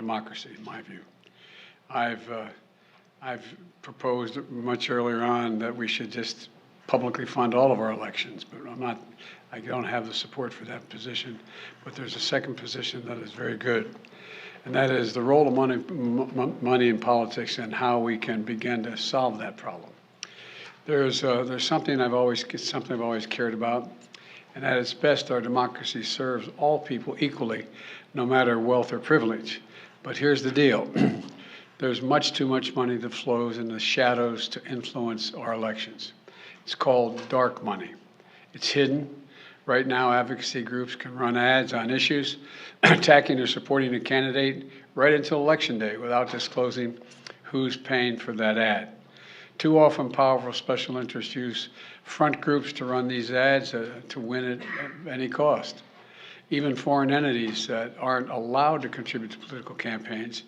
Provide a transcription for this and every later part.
democracy, in my view. I've proposed much earlier on that we should just publicly fund all of our elections, but I don't have the support for that position. But there's a second position that is very good, and that is the role of money in politics and how we can begin to solve that problem. There's something I've always cared about, and at its best, our democracy serves all people equally, no matter wealth or privilege. But here's the deal. There's much too much money that flows in the shadows to influence our elections. It's called dark money. It's hidden. Right now, advocacy groups can run ads on issues, attacking or supporting a candidate right until Election Day without disclosing who's paying for that ad. Too often, powerful special interests use front groups to run these ads to win at any cost. Even foreign entities that aren't allowed to contribute to political campaigns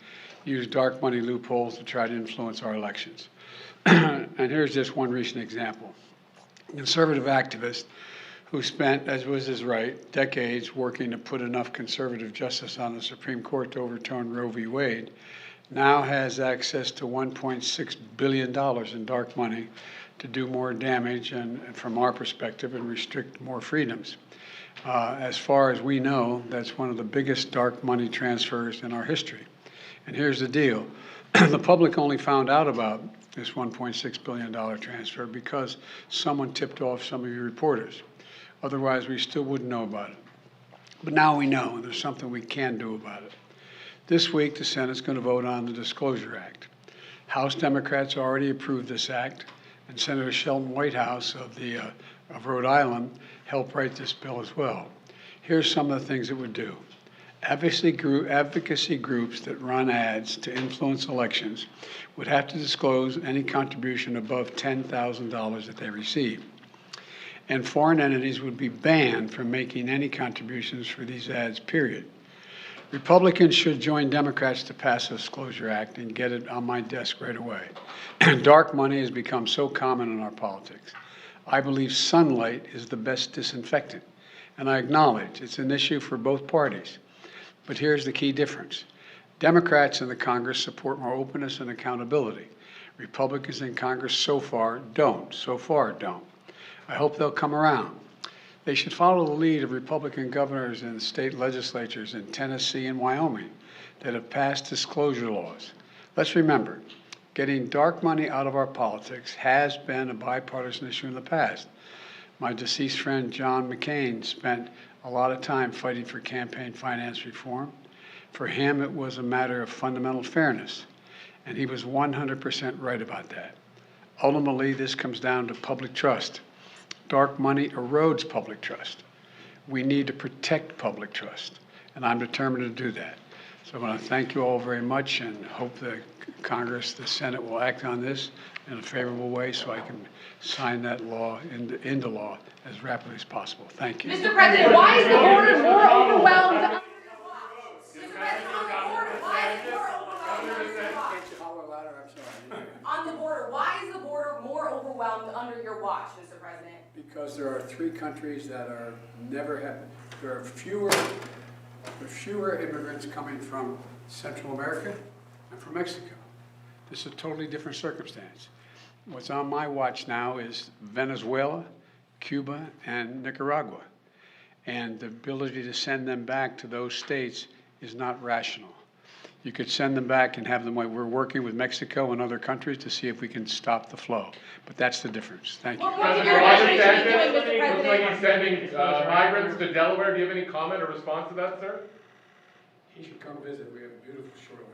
use dark money loopholes to try to influence our elections. And here's just one recent example. A conservative activist who spent, as was his right, decades working to put enough conservative justice on the Supreme Court to overturn Roe v. Wade, now has access to $1.6 billion in dark money to do more damage and, from our perspective, and restrict more freedoms. As far as we know, that's one of the biggest dark money transfers in our history. And here's the deal. The public only found out about this $1.6 billion transfer because someone tipped off some of you reporters. Otherwise, we still wouldn't know about it. But now we know, and there's something we can do about it. This week, the Senate's going to vote on the DISCLOSE Act. House Democrats already approved this act, and Senator Sheldon Whitehouse of Rhode Island helped write this bill as well. Here's some of the things it would do. Advocacy groups that run ads to influence elections would have to disclose any contribution above $10,000 that they receive. And foreign entities would be banned from making any contributions for these ads, period. Republicans should join Democrats to pass the Disclosure Act and get it on my desk right away. Dark money has become so common in our politics. I believe sunlight is the best disinfectant, and I acknowledge it's an issue for both parties. But here's the key difference. Democrats in the Congress support more openness and accountability. Republicans in Congress so far don't. I hope they'll come around. They should follow the lead of Republican governors and state legislatures in Tennessee and Wyoming that have passed disclosure laws. Let's remember, getting dark money out of our politics has been a bipartisan issue in the past. My deceased friend John McCain spent a lot of time fighting for campaign finance reform. For him, it was a matter of fundamental fairness, and he was 100% right about that. Ultimately, this comes down to public trust. Dark money erodes public trust. We need to protect public trust, and I'm determined to do that. So I want to thank you all very much and hope the Congress, the Senate will act on this in a favorable way so I can sign that law into law as rapidly as possible. Thank you. Mr. President, why is the border more overwhelmed? Mr. President, on the border, why is the border overwhelmed under your watch? On the border, why is the border more overwhelmed under your watch, Mr. President? Because there are three countries that are there are fewer immigrants coming from Central America and from Mexico. This is a totally different circumstance. What's on my watch now is Venezuela, Cuba, and Nicaragua. And the ability to send them back to those states is not rational. You could send them back and have them, we're working with Mexico and other countries to see if we can stop the flow. But that's the difference. Thank you. What would your administration be doing, Mr. President? Looks like he's sending migrants to Delaware. Do you have any comment or response to that, sir? He should come visit. We have a beautiful shoreline.